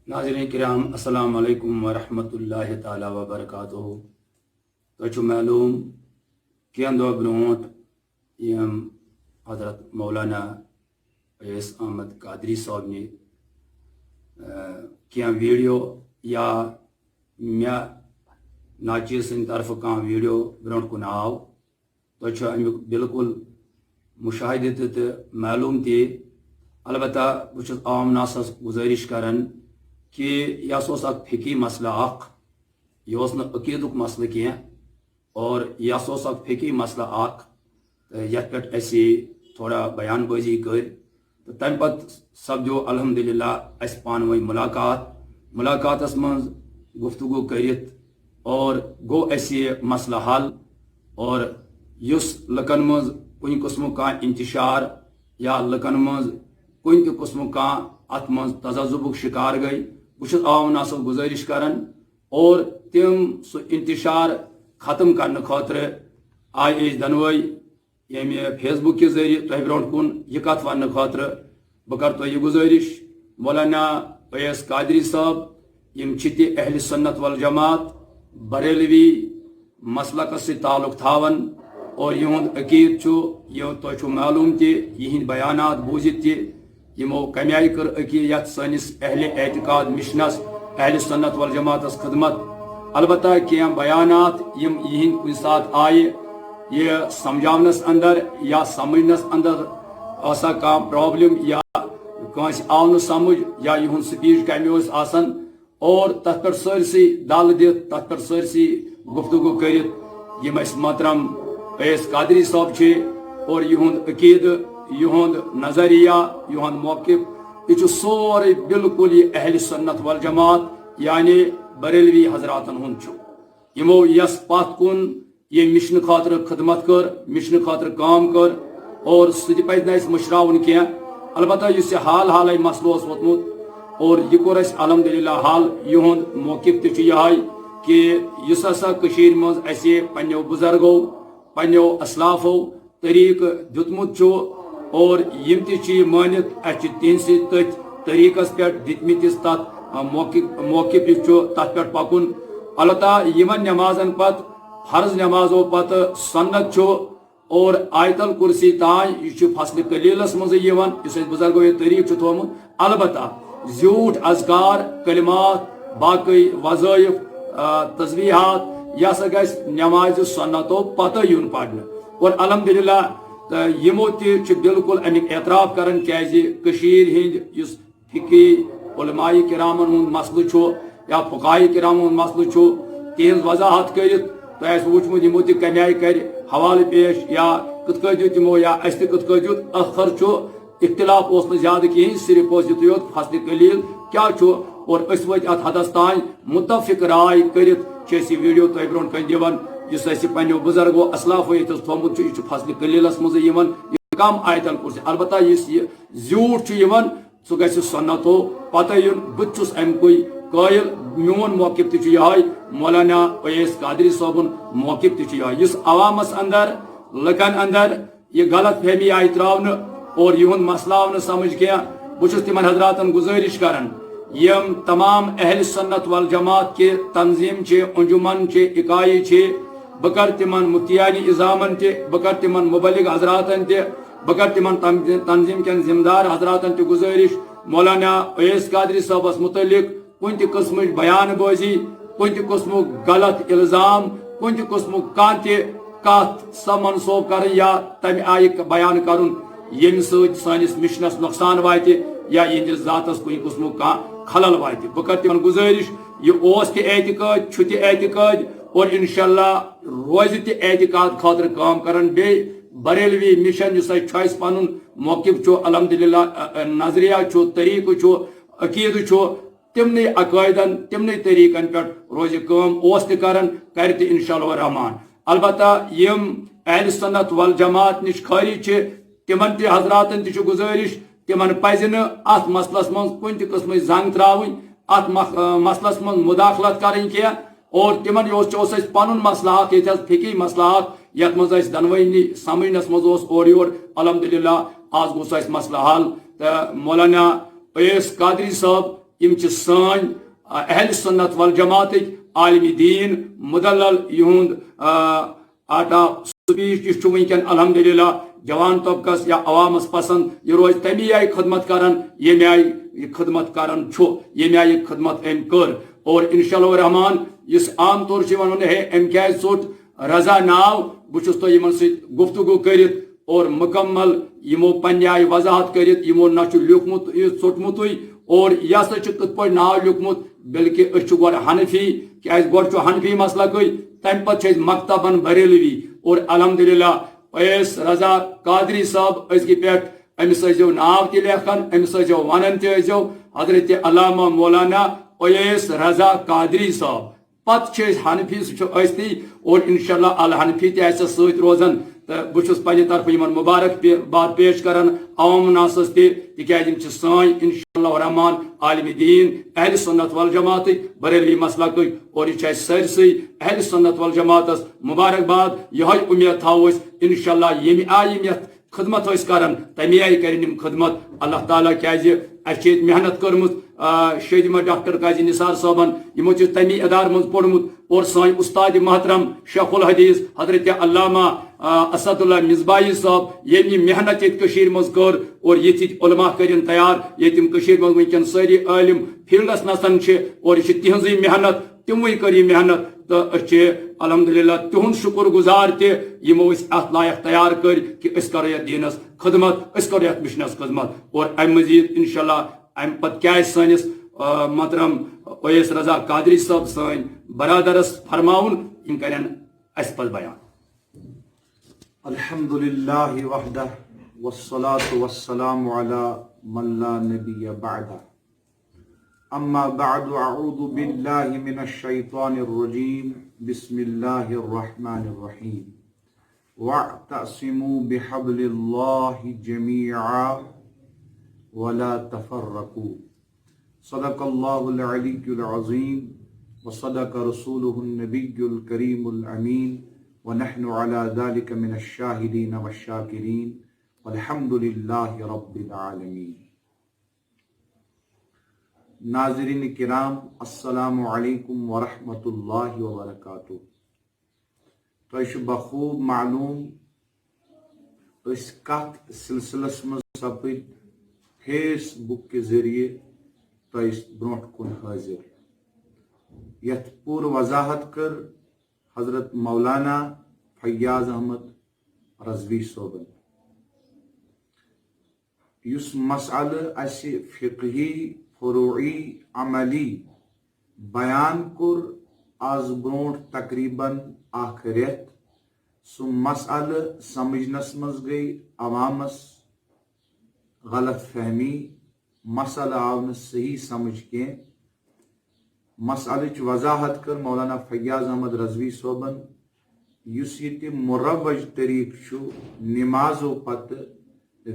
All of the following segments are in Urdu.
ناظرین کرام السلام علیکم ورحمۃ اللہ تعالیٰ وبرکاتہ تو معلوم کینٛہہ دۄہ برونٛٹھ یم حضرت مولانا اویس احمد قادری صٲبنہِ کینٛہہ ویڈیو یا مےٚ ناچیٖز سٕنٛدِ طرفہٕ کانٛہہ ویڈیو برونٛٹھ کُن آو تۄہہِ چھُ امیُک بالکل مشاہدٕ تہِ معلوم تہِ البتہ بہٕ چھُس عام ناسَس گُزٲرِش کران کہ یہ اوس اکھ فقی مسئلہ یہ اوس نہٕ عقیدُک مسئلہ کینٛہہ اور یہ اوس اکھ فقی مسئلہ یتھ پٮ۪ٹھ اَسہِ تھوڑا بیان بٲزی کٔر تہٕ تَمہِ پتہٕ سپدیو الحمدللہ اَسہِ پانہٕ ؤنۍ مُلاقاتس منٛز گفتگو کٔرِتھ اور گوٚو اَسہِ یہِ مسئلہ حل اور یُس لُکن منٛز کُنہِ قٕسمُک کانٛہہ انتشار یا لُکن منٛز کُنہِ تہِ قٕسمُک کانٛہہ اتھ منٛز تذبُک شکار گٔے بہٕ چھُس عام ناسَس گُزٲرِش کران اور تِم سُہ انتشار ختم کرنہٕ خٲطرٕ آیہِ أسۍ دۄنوَے ییٚمہِ فیس بُک کہِ ذٔریعہٕ تۄہہِ برونٛٹھ کُن یہِ کتھ وننہٕ خٲطرٕ بہٕ کرٕ تۄہہِ یہِ گُزٲرِش مولانا اویس قادری صٲب یِم چھِ تہِ اہلِ سنت والجماعت بریلوی مسلکس سۭتۍ تعلق تھاوان اور یِہُنٛد عقیٖد چھُ یہِ تۄہہِ چھُو معلوم تہِ یِہِنٛدۍ بیانات بوٗزِتھ تہِ یمو کمہِ آیہِ کٔر عقیٖد یتھ سٲنِس اہلِ اعتقاد مشنس اہلِ سنت والجماعتس خدمت البتہ کینٛہہ بیانات یِم یِہِنٛدۍ کُنہِ ساتہٕ آیہِ یہِ سمجھاونس اندر یا سمجھنس اندر ٲسا کانٛہہ پرابلم یا کٲنٛسہِ آو نہٕ سمجھ یا یِہُنٛد سپیٖچ کمہِ اوس آسان اور تتھ پٮ۪ٹھ سٲرسٕے دل دِتھ تتھ پٮ۪ٹھ سٲرسٕے گفتگو کٔرِتھ یِم اَسہِ محترم اویس قادری صٲب چھِ اور یِہُنٛد عقیٖدٕ یِہُنٛد نظریہ یِہُنٛد موقف یہِ چھُ سورُے بالکل یہِ اہلِ سنت والجماعت یعنی بریلوی حضراتن ہُنٛد چھُ یِمو یس پتھ کُن ییٚمہِ مشنہٕ خٲطرٕ خدمت کٔر مشنہٕ خٲطرٕ کٲم کٔر اور سُہ تہِ پزِ نہٕ اَسہِ مٔشراوُن کینٛہہ البتہ یُس یہِ حالٕے مسلہٕ اوس ووتمُت اور یہِ کوٚر اَسہِ الحمدللہ حل یِہُنٛد موقف تہِ چھُ یِہوٚے کہِ یُس ہسا کٔشیٖرِ منٛز اَسہِ پننیو بُزرگو پننیو اسلافو طریٖقہٕ دیُتمُت چھُ اور یم تہِ چھِ یہِ مٲنِتھ اَسہِ چھِ تِہنٛدسٕے تٔتھۍ طریٖقس پٮ۪ٹھ دِتمٕتِس تتھ موقف یُس چھُ تتھ پٮ۪ٹھ پکُن البتہ یِمن نٮ۪مازن پتہٕ فرض نٮ۪مازو پتہٕ سنت چھُ اور آیت الکُرسی تانۍ یہِ چھُ فصلِ قلیٖلس منٛزٕے یِوان یُس اَسہِ بُزرگو یہِ طریٖقہٕ چھُ تھوٚومُت البتہ زیوٗٹھ اذکار کلمات باقٕے وظٲیف تسبیحات یہِ ہسا گژھِ نٮ۪مازِ سنتو پتہٕ یُن پرنہٕ اور الحمدللہ تہٕ یِمو تہِ چھُ بالکل امیُک اعتراف کران کیازِ کٔشیٖرِ ہٕنٛدۍ یُس فقی علماء کرامن ہُنٛد مسلہٕ چھُ یا فقہاء کرامن ہُنٛد مسلہٕ چھُ تِہنٛز وضاحت کٔرِتھ تۄہہِ آسہِ وٕچھمُت یِمو تہِ کمہِ آیہِ کرِ حوالہٕ پیش یا کِتھ کٔنۍ دیُت یِمو یا اَسہِ تہِ کِتھ کٔنۍ دیُت ٲخر چھُ اختلاف اوس نہٕ زیادٕ کِہیٖنۍ صرف اوس یِتُے یوت فصلِ قلیٖل کیاہ چھُ اور أسۍ وٲتۍ اتھ حدس تانۍ مُتفق راے کٔرِتھ چھِ أسۍ یہِ ویڈیو تۄہہِ برونٛٹھ کَنہِ دِوان یُس اَسہِ پننیو بُزرگو اسلافو ییٚتٮ۪س تھوٚومُت چھُ یہِ چھُ فصلِ قلیٖلس منٛزٕے یِوان کم آیت الکُرسی البتہ یُس یہِ زیوٗٹھ چھُ یِوان سُہ گژھِ سنتو پتہٕ یُن بہٕ تہِ چھُس امکُے قٲیل میون موقف تہِ چھُ یِہوٚے مولانا اویس قادری صٲبُن موقف تہِ چھُ یِہوٚے یُس عوامس اندر لُکن اندر یہِ غلط فہمی آیہِ تراونہٕ اور یِہُنٛد مسلہٕ آو نہٕ سمجھ کینٛہہ بہٕ چھُس تِمن حضراتن گُزٲرِش کران یِم تمام اہلِ سنت والجماعت کہِ تنظیٖم چھِ انجمن چھِ اکایہِ چھِ بہٕ کرٕ تِمن مفتیانہِ اِظامن تہِ بہٕ کرٕ تِمن مُبلِغ حضراتن تہِ بہٕ کرٕ تِمن تنظیٖم کٮ۪ن ذمہٕ دار حضراتن تہِ گُزٲرِش مولانا اویس قادری صٲبس متعلق کُنہِ تہِ قٕسمٕچ بیان بٲزی کُنہِ تہِ قٕسمُک غلط الزام کُنہِ تہِ قٕسمُک کانٛہہ تہِ کتھ سۄ منسوب کرٕنۍ یا تمہِ آیہِ بیان کرُن ییٚمہِ سۭتۍ سٲنِس مشنس نۄقصان واتہِ یا یِہنٛدِس ذاتس کُنہِ قٕسمُک کانٛہہ خلل واتہِ بہٕ کرٕ تِمن گُزٲرِش یہِ اوس تہِ اعتقاد چھُ تہِ اعتقاد اور انشاءاللہ روزِ تہِ اعتقاد خٲطرٕ کٲم کران بیٚیہِ بریلوی مشن یُس اَسہِ چھُ اَسہِ پنُن موقف چھُ الحمدللہ نظریہ چھُ طریٖقہٕ چھُ عقیٖدٕ چھُ تِمنٕے عقٲیدن تِمنٕے طریٖقن پٮ۪ٹھ روزِ کٲم اوس تہِ کران کرِ تہِ انشاء اللہ الرحمان البتہ یِم اہلِ سنت والجماعت نِش خٲرج چھِ تِمن تہِ حضراتن تہِ چھُ گُزٲرِش تِمن پزِ نہٕ اتھ مسلس منٛز کُنہِ تہِ قٕسمٕچ زنگ تراوٕنۍ اتھ مسلس منٛز مُداخلت کرٕنۍ کینٛہہ اور تِمن اوس اَسہِ پنُن مسلہٕ اکھ ییٚتہِ حظ فقی مسلہٕ اکھ یتھ منٛز اَسہِ دۄنوٕنی سمجھنس منٛز اوس اورٕ یور الحمدللہ آز گوٚو سُہ اَسہِ مسلہٕ حل تہٕ مولانا اویس قادری صٲب یم چھ سان اہل سنت والجماعت عالم دین مدلل یہند آٹا سپیچ ونکن الحمدللہ جوان طبقس یا عوامس پسند یہ روز تمی آئی خدمت کران یہ آئی یہ خدمت کران یہ آئی خدمت ام کر اور انشاءاللہ الرحمن اس عام طور سے ون ہے ام کیا ژوٹ رضا ناو بچس تو یمن ست گفتگو کرت اور مکمل یمو پنہ آئی وضاحت کرت یمو نہ لیوکھمت ژوٹمت اور یہ ہسا کت پہ ناو لیوکھمت بلکہ اس گۄڈٕ حنفی کیاز گۄڈٕ چھُ حنفی مسلکٕے تمہ پتہٕ چھِ مکتبن بریلوی اور الحمدللہ اویس رضا قادری صاحب أزکہِ پٮ۪ٹھ أمِس ٲسۍزیو ناو تہِ لیکھان أمِس ٲسۍزیو ونان تہِ ٲسۍزیو حضرت علامہ مولانا اویس رضا قادری صاحب پتہٕ چھِ أسۍ حنفی سُہ چھُ ٲستی اور انشاءاللہ الحنفی تہِ آسہِ سۭتۍ روزان تہٕ بہٕ چھُس پننہِ طرفہٕ یِمن مبارک باد پیش کران عوام ناسس تہِ تِکیازِ یِم چھِ سٲنۍ انشاءاللہ الرحمن عالم دین اہل سنت والجماعتٕکۍ بریلوی مسلکٕکۍ اور یہ چھِ اَسہِ سٲرسٕے اہل سنت والجماعتس مبارکباد یِہوٚے اُمید تھاوو أسۍ انشاءاللہ ییٚمہِ آیہِ یِم یتھ خدمت ٲسۍ کران تمی آیہِ کرن یِم خدمت اللہ تعالیٰ کیازِ اَسہِ چھِ ییٚتہِ محنت کٔرمٕژ شیدمہ ڈاکٹر قاضی نثار صٲبن یِمو چھُ تمی ادارٕ منٛز پوٚرمُت اور سٲنۍ اُستاد محترم شیخ الحدیث حضرت علامہ اسد اللہ مصباحی صاحب ییٚمۍ یہِ محنت ییٚتہِ کٔشیٖرِ منٛز کٔر اور ییٚتہِ علما کٔرِن تیار ییٚتہِ یِم کٔشیٖرِ منٛز وٕنکٮ۪ن سٲری عٲلم فیٖلڈس نژان چھِ اور یہِ چھِ تِہنٛزٕے محنت تِموٕے کٔر یہِ محنت تہٕ أسۍ چھِ الحمدللہ تِہُنٛد شُکر گُزار تہِ یِمو أسۍ اتھ لایق تیار کٔرۍ کہِ أسۍ کرو یتھ دیٖنس خدمت أسۍ کرو یتھ مشنس خدمت اور امہِ مزید انشاءاللہ امہِ پتہٕ کیٛاہ آسہِ سٲنِس محترم اویس رضا قادری صٲب سٲنۍ برادرس فرماوُن یِم کرن اَسہِ پتہٕ بیان الحمدللہ وحدہ والصلاة والسلام علی من لا نبی بعدہ اما بعد اعوذ باللہ من الشیطان الرجیم بسم اللہ الرحمن الرحیم واعتصموا بحبل اللہ جميعا ولا تفرقوا صدق اللہ العلی العظیم وصدق رسولہ النبی الکریم الامین ونحن على ذلك من الشاهدين والشاكرين والحمد لله رب العالمين. ناظرین کرام السلام علیکم ورحمۃ اللہ وبرکاتہ. تۄہہِ بخوب معلوم أسۍ کتھ سلسلس منٛز سپٕدۍ فیس بک کے ذریعے تۄہہِ برونٛٹھ کُن حٲضِر یتھ پوٗرٕ وضاحت کٔر حضرت مولانا فیاض احمد رضوی صٲبن. یُس مسئلہ اسہِ فقہی فروعی عملی بیان کوٚر آز برونٛٹھ تقریباً اکھ رٮ۪تھ سُہ مسئلہ سمجھنس منٛز گٔے عوامس غلط فہمی مسئلہ آو نہٕ صحیح سمجھ کینٛہہ. مسئلٕچ وضاحت کٔر مولانا فیاض احمد رضوی صٲبن. یُس ییٚتہِ مُروج طریٖقہٕ چھُ نمازو پتہٕ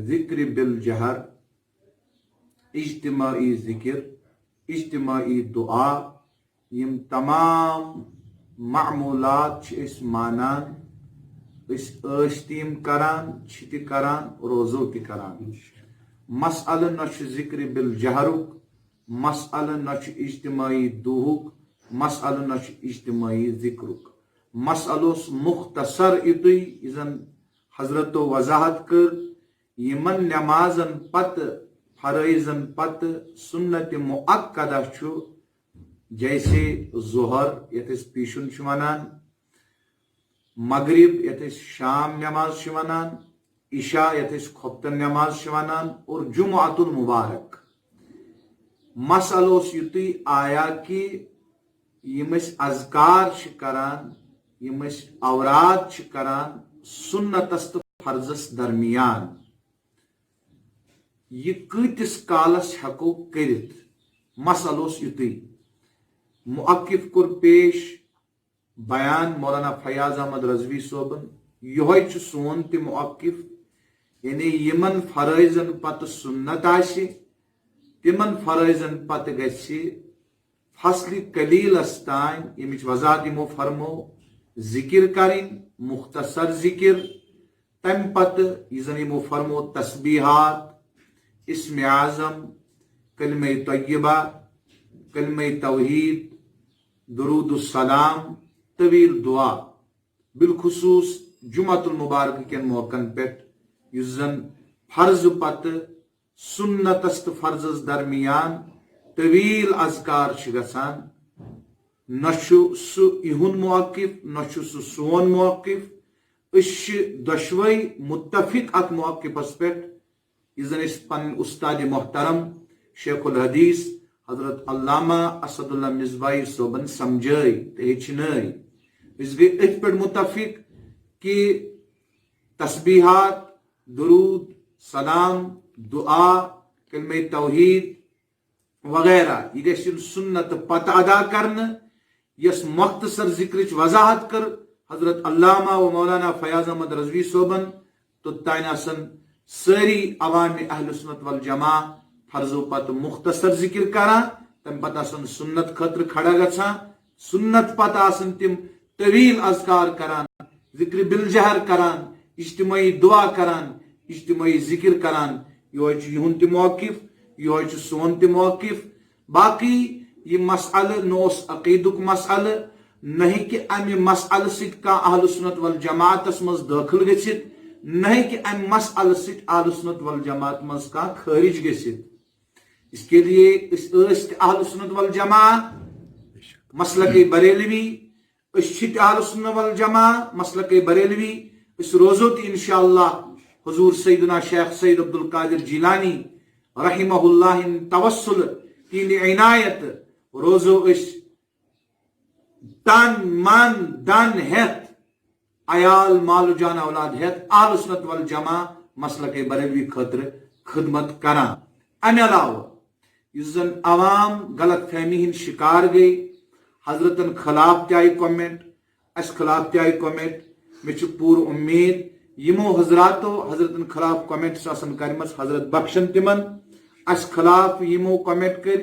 ذکر بالجہر اجتماعی ذکر اجتماعی دعا یِم تمام معموٗلات چھِ أسۍ مانان أسۍ ٲسۍ تہِ یِم کران چھِ تہِ کران روزو تہِ کران. مسئلہ نہ چھُ ذکر بالجہرُک مسئلہ نہ چھُ اجتماعی دُہُک مسئلہ نہ چھُ اجتماعی ذکرُک. مسئلہ اوس مختصر یُتُے یہِ زن حضرتو وضاحت کٔر یِمن نمازن پتہٕ فرٲیضن پتہٕ سنت مؤکدہ چھُ جیسے ظہر یتھ أسۍ پیشُن چھِ ونان مغرب یتھ أسۍ شام نماز چھِ ونان عشاء یتھ أسۍ خۄفتن نماز چھِ ونان اور جمعۃ المبارک. مسئلہ اوس یُتُے آیا کہ یِم أسۍ اذکار چھِ کران یِم أسۍ اوراد چھِ کران سنتس تہٕ فرضس درمیان یہِ کۭتِس کالس ہٮ۪کو کٔرِتھ. مسئلہ اوس یُتُے. مؤقف کوٚر پیش بیان مولانا فیاض احمد رضوی صٲبن. یِہوٚے چھُ سون تہِ مؤقف یعنی یِمن فرٲیضن پتہٕ سنت آسہِ تِمن فرٲیضن پتہٕ گژھِ فصلِ قلیٖلس تام ییٚمِچ وضاحت یِمو فرمو ذکر کرٕنۍ مختصر ذکر. تمہِ پتہٕ یہِ زن یِمو فرمو تسبیحات اسمِ اعظم کلمہ طیبہ کلمہ توحید، درود السلام، طویل دعا، بالخصوص جمعۃ المبارک کن موقعن پہ یس زن فرض پتہ سنتس تو فرضس درمیان طویل اذکار گژھان، نہ سہ یہند موقف نہ سہ سون موقف، دشوے متفق ات موقفس پہ یہ زن پن استاد محترم شیخ الحدیث حضرت علامہ اسد اللہ مصباحی صوبن سمجھائی تو ہچنائی، اس گئی ات پہ متفق کہ تسبیحات، درود، سلام، دعا، کلمہ توحید وغیرہ یہ گژھِ سنت پتہ ادا کرنے، یس مختصر ذکرچ وضاحت کر حضرت علامہ و مولانا فیاض احمد رضوی صوبن، تو تین آسن ساری عوام اہل سنت والجماع فرضو پتہ مختصر ذکر کران، تم پتہ آسن سنت خطر کھڑا گژھان، سنت پتہ آسن تم طویل اذکار کران، ذکر بالجہر کران، اجتماعی دعا کران، اجتماعی ذکر کران، یہ یہن تہ موقف، یہ سون تہ موقف۔ باقی یہ مسئلہ نوس عقیدک مسئلہ، نہیں کہ امہ مسئلہ سۭتۍ کانٛہہ اہل سنت والجماعتس مز داخل گژھِتھ، نہیں کہ امہ مسئلہ سۭتۍ اہل سنت والجماعت مز کانٛہہ خارج گژھِتھ۔ اس کے لیے اس اہل سنت والجماعت مسلک بریلوی، اس چھِ اہل سنت والجماعت مسلک بریلوی، اس روزو تہ انشاءاللہ حضور سیدنا شیخ سید عبد القادر جیلانی رحمہ اللہ توسل تین عنایت روزو اس تن من دن ہیت عیال مال جان اولاد ہیت اہل سنت والجماع مسلک بریلوی خاطر خدمت کران۔ امہ علاوہ یس زن عوام غلط فہمی ہند شکار گئی، حضرتن خلاف تہ آئی کومنٹ، اس خلاف تہ آئی کومنٹ، مے چھ پور امید یمو حضراتو حضرتن خلاف کومنٹس آسن کرمس حضرت بخشن تمن، اس خلاف یمو کومنٹ کر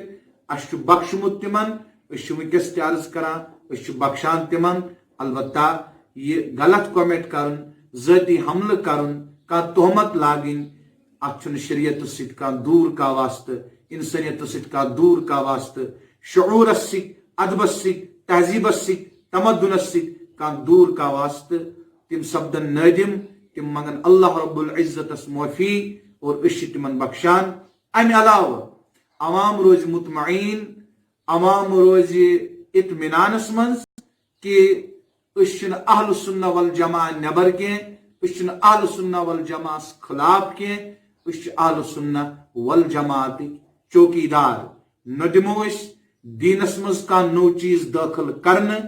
اس بخشمت تمن، اس ونکس تہ عرض کران اس بخشان تمن۔ البتہ یہ غلط کومنٹ کرن، ذاتی حملہ کرن، کانٛہہ تہمت لاگن، ات چھُنہٕ شریعت سۭتۍ کانٛہہ دوٗر کا واسطہ، انسانیت سۭتۍ کانٛہہ دوٗر کا واسطہ، شعورس سۭتۍ، ادبس سۭتۍ، تہذیبس سۭتۍ، تمدنس سۭتۍ کانٛہہ دوٗر کا واسطہ۔ تم سپدن نادم، تم منگن اللہ رب العزتس معافی اور اس تمن بخشان۔ امہ علاوہ عوام روز مطمئن، عوام روز اطمینانس منز کہ اس اہل سنہ والجماع نبر کی، اس اہل سنہ والجماع خلاف کی، اس اہل سنہ والجماعت چوکیدار۔ نہ دمو اس دینس مز کانٛہہ نو چیز داخل کرنے،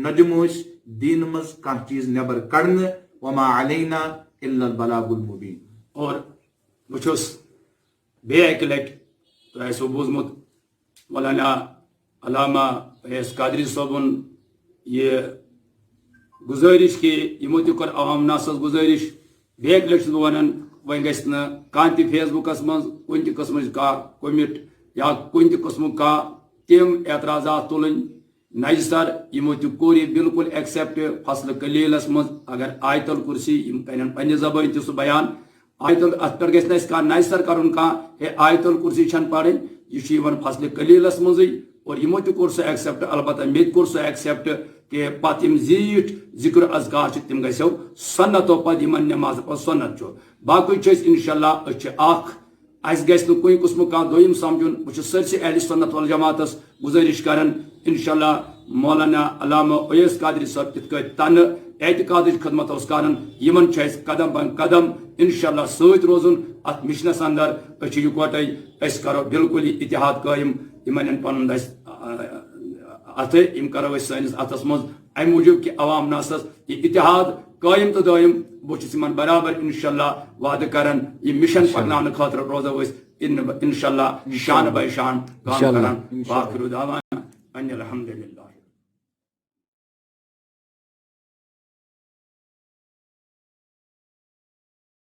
نہ دمو اس دین مز کانٛہہ چیز نبر کڑنے، وما علینا الا البلاغ المبین۔ اور بچھس بیٚیہِ اکہِ لٹہِ تۄہہِ آسیو بوٗزمُت مولانا علامہ فیض قادری صٲبُن یہ گزٲرِش کہ یِمو تہِ کوٚر عوام ناسس گزٲرِش، بیٚیہِ اکہِ لٹہِ چھُس بہٕ ونان وۄنۍ گژھِ نہٕ کانٛہہ تہِ فیس بُکس منٛز کُنہِ تہِ قٕسمٕچ کانٛہہ کوٚمِٹ یا کُنہِ تہِ قٕسمُک کانٛہہ تِم اعتراضات تُلٕنۍ۔ نَیہِ سر یِمو تہِ کوٚر یہِ بالکل ایکسیپٹ فصلہٕ قلیٖلس منٛز، اگر آیت الکُرسی یِم کرن پننہِ زبٲنۍ تہِ سُہ بیان، آیت اتھ پٮ۪ٹھ گژھِ نہٕ اَسہِ کانٛہہ نَیہِ سر کرُن کانٛہہ ہے آیت الکُرسی چھنہٕ پرٕنۍ، یہ چھُ یِوان فصلہِ قلیٖلس منٛزٕے، اور یِمو تہِ کوٚر سُہ ایکسیپٹ، البتہ مےٚ تہِ کوٚر سُہ ایکسیپٹ کہ پتہٕ یِم زیٖٹھۍ ذکر اذکار چھِ تِم گژھٮ۪و سنتو پتہٕ یِمن نٮ۪ماز پتہٕ سنت چھُ۔ باقٕے چھِ أسۍ انشاءاللہ أسۍ چھِ اکھ، اَسہِ گژھِ نہٕ کُنہِ قٕسمُک کانٛہہ دوٚیِم سمجھُن۔ بہٕ چھُس سٲرسٕے اہلِ سنت والجماعتس گُزٲرِش کران انشاءاللہ مولانا علامہ فیض قادری صٲب کِتھ کٲٹھۍ تنہٕ اعتقادٕچ خدمت اوس کران، یِمن چھُ اَسہِ قدم بن قدم انشاءاللہ سۭتۍ روزُن اتھ مشنس اندر۔ أسۍ چھِ یِکوٹے، أسۍ کرو بالکل یہِ اتحاد قٲیِم، یِمن یِن پنُن اَسہِ اتھٕ، یِم کرو أسۍ سٲنِس اتھس منٛز، امہِ موٗجوٗب کہ عوام ناسس یہِ اتحاد قٲیِم تہٕ دٲیِم۔ بہٕ چھُس یِمن برابر انشاءاللہ وعدٕ کران یہِ مشن پکناونہٕ خٲطرٕ روزو أسۍ انشاءاللہ شان بے شان کام کران۔ باخر دعوانا ان الحمدللہ۔